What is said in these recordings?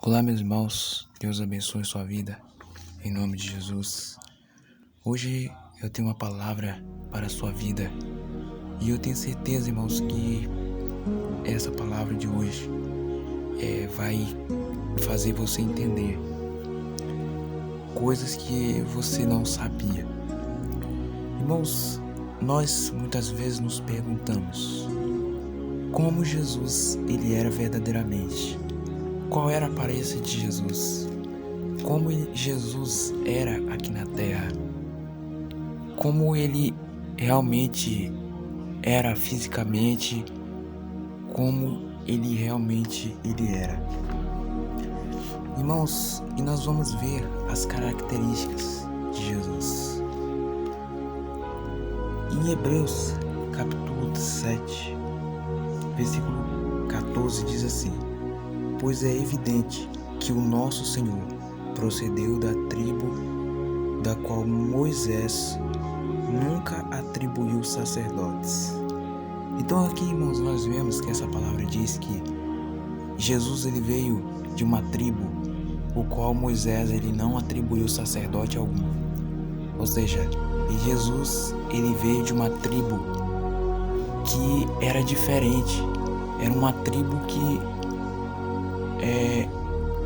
Olá, meus irmãos, Deus abençoe sua vida, em nome de Jesus. Hoje eu tenho uma palavra para a sua vida e eu tenho certeza, irmãos, que essa palavra de hoje vai fazer você entender coisas que você não sabia. Irmãos, nós muitas vezes nos perguntamos como Jesus ele era verdadeiramente. Qual era a aparência de Jesus? Como Jesus era aqui na terra? Como ele realmente era fisicamente? Como ele realmente era? Irmãos, e nós vamos ver as características de Jesus. Em Hebreus, capítulo 7, versículo 14 diz assim: pois é evidente que o nosso Senhor procedeu da tribo da qual Moisés nunca atribuiu sacerdotes. Então aqui, irmãos, nós vemos que essa palavra diz que Jesus ele veio de uma tribo o qual Moisés ele não atribuiu sacerdote algum. Ou seja, Jesus ele veio de uma tribo que era diferente. Era uma tribo que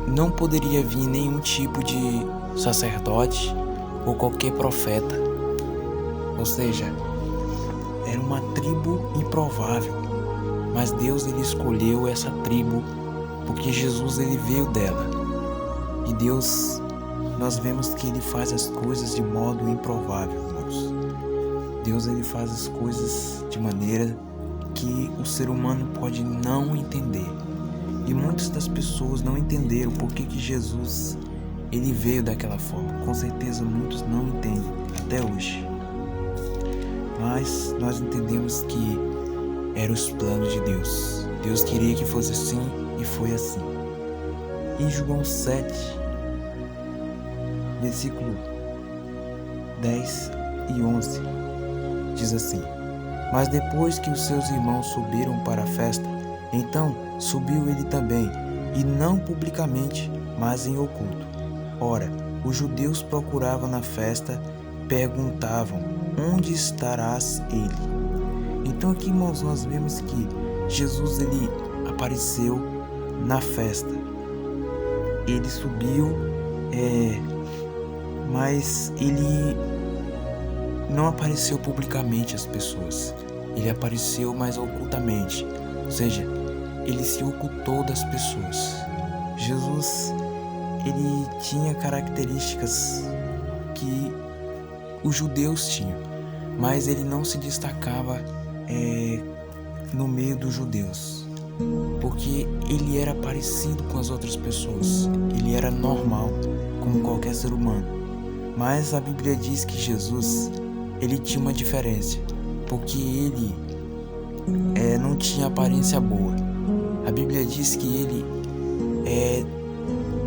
não poderia vir nenhum tipo de sacerdote ou qualquer profeta. Ou seja, era uma tribo improvável, mas Deus ele escolheu essa tribo porque Jesus ele veio dela. E Deus, nós vemos que ele faz as coisas de modo improvável, irmãos. Deus ele faz as coisas de maneira que o ser humano pode não entender. E muitas das pessoas não entenderam por que Jesus ele veio daquela forma. Com certeza muitos não entendem até hoje. Mas nós entendemos que eram os planos de Deus. Deus queria que fosse assim e foi assim. Em João 7, versículo 10 e 11, diz assim: mas depois que os seus irmãos subiram para a festa, então subiu ele também, e não publicamente, mas em oculto. Ora, os judeus procuravam na festa, perguntavam: onde estarás ele? Então aqui, irmãos, nós vemos que Jesus ele apareceu na festa. Ele subiu, mas ele não apareceu publicamente às pessoas. Ele apareceu mais ocultamente. Ou seja, ele se ocultou das pessoas. Jesus, ele tinha características que os judeus tinham, mas ele não se destacava no meio dos judeus, porque ele era parecido com as outras pessoas. Ele era normal, como qualquer ser humano. Mas a Bíblia diz que Jesus, ele tinha uma diferença, porque ele não tinha aparência boa. A Bíblia diz que ele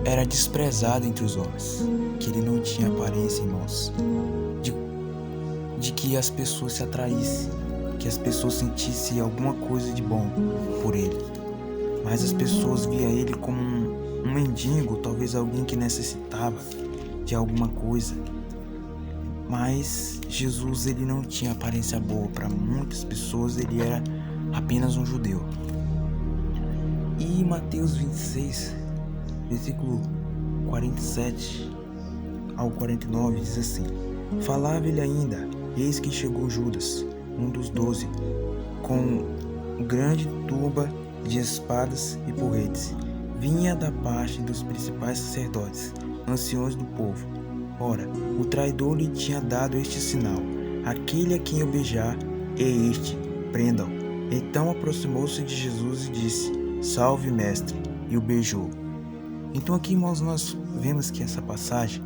era desprezado entre os homens, que ele não tinha aparência, irmãos, de que as pessoas se atraíssem, que as pessoas sentissem alguma coisa de bom por ele. Mas as pessoas viam ele como um mendigo, talvez alguém que necessitava de alguma coisa. Mas Jesus ele não tinha aparência boa para muitas pessoas, ele era apenas um judeu. E em Mateus 26, versículo 47 ao 49 diz assim: falava ele ainda, eis que chegou Judas, um dos 12, com grande turba de espadas e porretes. Vinha da parte dos principais sacerdotes, anciões do povo. Ora, o traidor lhe tinha dado este sinal: aquele a quem eu beijar é este, prendam. Então aproximou-se de Jesus e disse: salve, mestre, e o beijou. Então aqui, irmãos, nós vemos que essa passagem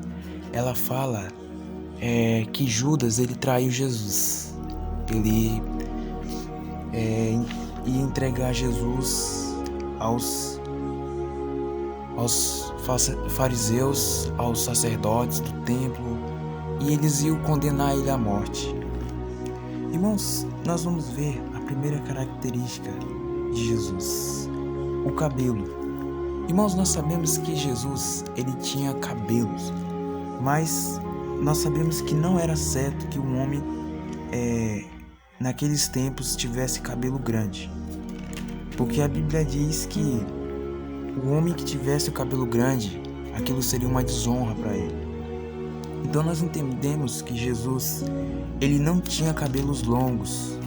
ela fala que Judas ele traiu Jesus. Ele ia entregar Jesus aos fariseus, aos sacerdotes do templo, e eles iam condenar ele à morte. Irmãos, nós vamos ver a primeira característica de Jesus: o cabelo. Irmãos, nós sabemos que Jesus, ele tinha cabelos, mas nós sabemos que não era certo que um homem naqueles tempos tivesse cabelo grande, porque a Bíblia diz que o homem que tivesse o cabelo grande, aquilo seria uma desonra para ele. Então nós entendemos que Jesus, ele não tinha cabelos longos,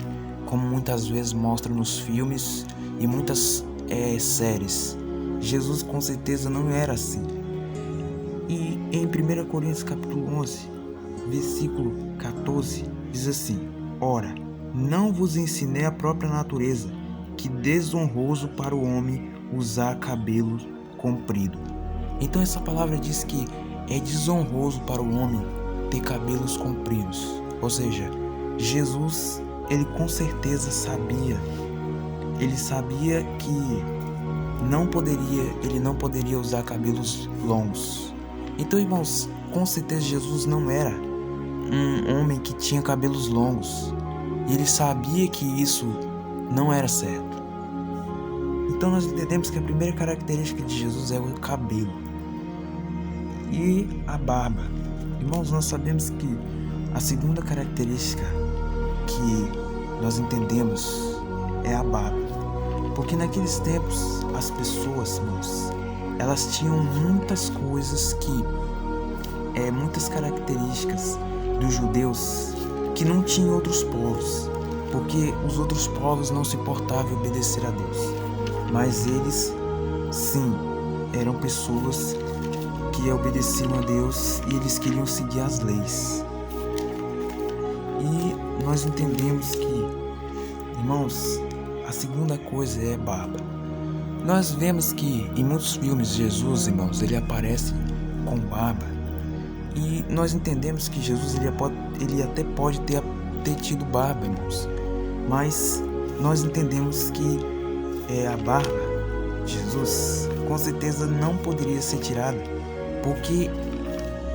como muitas vezes mostra nos filmes e muitas séries. Jesus com certeza não era assim. E em 1 Coríntios capítulo 11, versículo 14, diz assim: Ora, não vos ensinei a própria natureza, que desonroso para o homem usar cabelo comprido. Então essa palavra diz que é desonroso para o homem ter cabelos compridos. Ou seja, Jesus, ele com certeza sabia. Ele sabia que ele não poderia usar cabelos longos. Então, irmãos, com certeza Jesus não era um homem que tinha cabelos longos. E ele sabia que isso não era certo. Então nós entendemos que a primeira característica de Jesus é o cabelo e a barba. Irmãos, nós sabemos que a segunda característica que nós entendemos é a barba. Porque naqueles tempos, as pessoas, irmãos, elas tinham muitas coisas muitas características dos judeus que não tinham outros povos. Porque os outros povos não se importavam em obedecer a Deus. Mas eles, sim, eram pessoas que obedeciam a Deus e eles queriam seguir as leis. E nós entendemos que, irmãos, a segunda coisa é barba. Nós vemos que em muitos filmes Jesus, irmãos, ele aparece com barba. E nós entendemos que Jesus ele até pode ter tido barba, irmãos. Mas nós entendemos que a barba de Jesus com certeza não poderia ser tirada, porque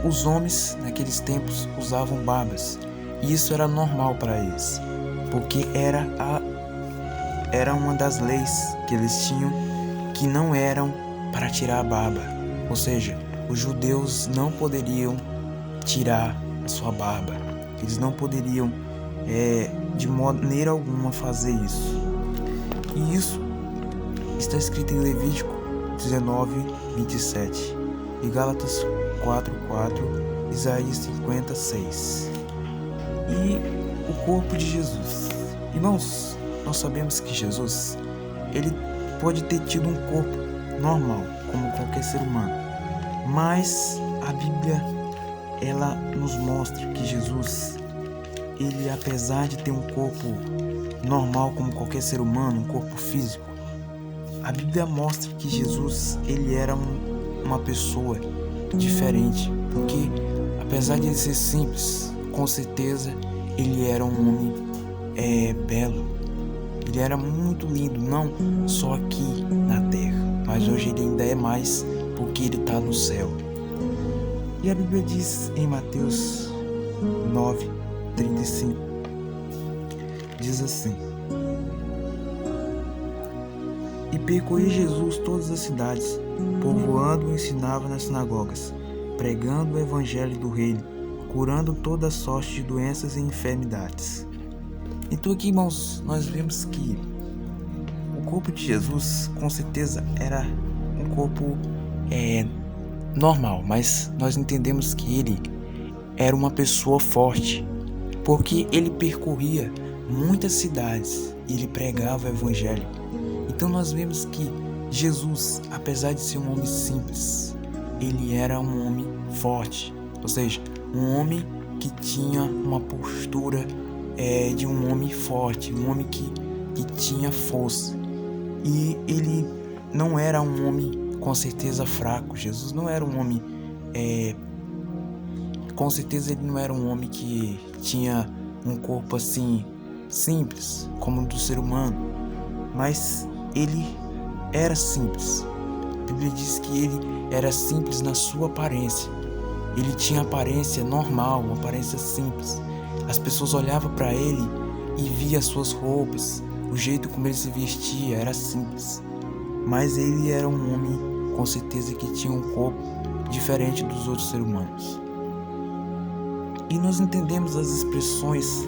os homens naqueles tempos usavam barbas. E isso era normal para eles, porque era uma das leis que eles tinham, que não eram para tirar a barba. Ou seja, os judeus não poderiam tirar a sua barba. Eles não poderiam de maneira alguma fazer isso. E isso está escrito em Levítico 19:27 e Gálatas 4:4, Isaías 50:6. E o corpo de Jesus. Irmãos, nós sabemos que Jesus, ele pode ter tido um corpo normal, como qualquer ser humano. Mas a Bíblia, ela nos mostra que Jesus, ele, apesar de ter um corpo normal como qualquer ser humano, um corpo físico, a Bíblia mostra que Jesus, ele era uma pessoa diferente, porque apesar de ele ser simples, com certeza ele era um homem belo. Ele era muito lindo, não só aqui na terra, mas hoje ele ainda é mais, porque ele está no céu. E a Bíblia diz em Mateus 9:35, diz assim: E percorria Jesus todas as cidades, povoando e ensinava nas sinagogas, pregando o evangelho do reino, curando toda sorte de doenças e enfermidades. Então aqui, irmãos, nós vemos que o corpo de Jesus com certeza era um corpo normal, mas nós entendemos que ele era uma pessoa forte, porque ele percorria muitas cidades e ele pregava o evangelho. Então nós vemos que Jesus, apesar de ser um homem simples, ele era um homem forte, ou seja, um homem que tinha uma postura de um homem forte, um homem que tinha força. E ele não era um homem com certeza fraco. Jesus não era um homem com certeza ele não era um homem que tinha um corpo assim simples como o do ser humano, mas ele era simples. A Bíblia diz que ele era simples na sua aparência. Ele tinha aparência normal, uma aparência simples. As pessoas olhavam para ele e viam as suas roupas, o jeito como ele se vestia era simples. Mas ele era um homem com certeza que tinha um corpo diferente dos outros seres humanos. E nós entendemos as expressões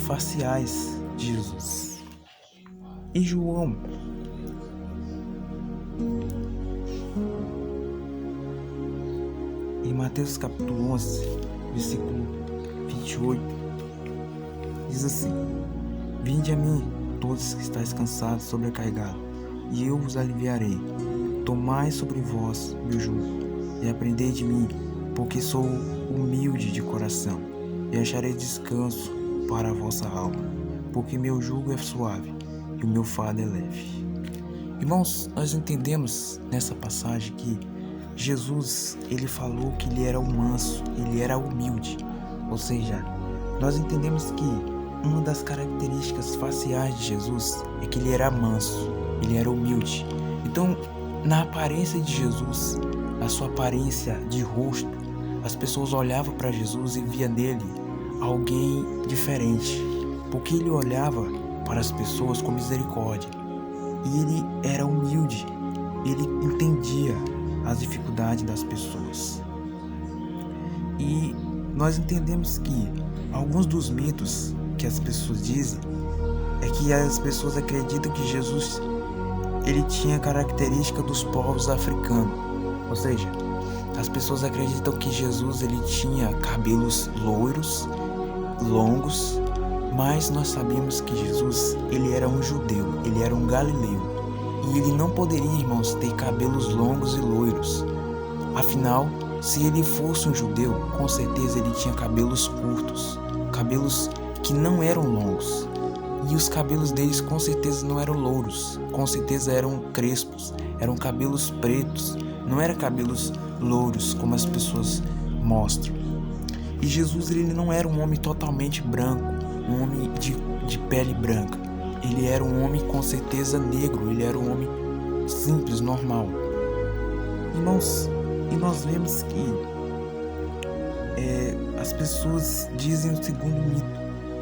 faciais de Jesus. Em João, em Mateus capítulo 11, versículo 28, diz assim: Vinde a mim, todos que estáis cansados e sobrecarregados, e eu vos aliviarei. Tomai sobre vós meu jugo, e aprendei de mim, porque sou humilde de coração, e acharei descanso para a vossa alma, porque meu jugo é suave, e o meu fardo é leve. Irmãos, nós entendemos nessa passagem que Jesus, ele falou que ele era o manso, ele era humilde. Ou seja, nós entendemos que uma das características faciais de Jesus é que ele era manso, ele era humilde. Então, na aparência de Jesus, a sua aparência de rosto, as pessoas olhavam para Jesus e via nele alguém diferente, porque ele olhava para as pessoas com misericórdia. E ele era humilde, ele entendia as dificuldades das pessoas. E nós entendemos que alguns dos mitos que as pessoas dizem é que as pessoas acreditam que Jesus ele tinha característica dos povos africanos. Ou seja, as pessoas acreditam que Jesus ele tinha cabelos loiros, longos, mas nós sabemos que Jesus ele era um judeu, ele era um galileu. E ele não poderia, irmãos, ter cabelos longos e loiros. Afinal, se ele fosse um judeu, com certeza ele tinha cabelos curtos, cabelos que não eram longos. E os cabelos deles com certeza não eram louros, com certeza eram crespos, eram cabelos pretos, não eram cabelos louros como as pessoas mostram. E Jesus ele não era um homem totalmente branco, um homem de pele branca. Ele era um homem com certeza negro, ele era um homem simples, normal. Irmãos, e nós vemos que as pessoas dizem o segundo mito,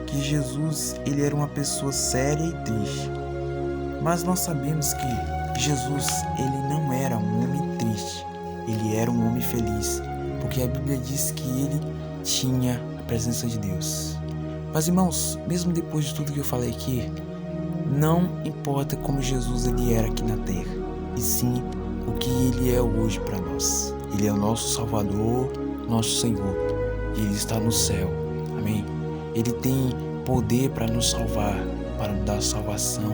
que Jesus ele era uma pessoa séria e triste. Mas nós sabemos que Jesus ele não era um homem triste, ele era um homem feliz, porque a Bíblia diz que ele tinha a presença de Deus. Mas irmãos, mesmo depois de tudo que eu falei aqui, não importa como Jesus ele era aqui na terra, e sim o que ele é hoje para nós. Ele é o nosso Salvador, nosso Senhor, e ele está no céu. Amém? Ele tem poder para nos salvar, para nos dar salvação,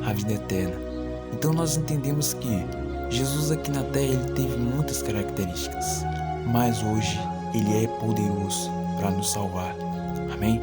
a vida eterna. Então nós entendemos que Jesus aqui na terra ele teve muitas características, mas hoje ele é poderoso para nos salvar. Amém?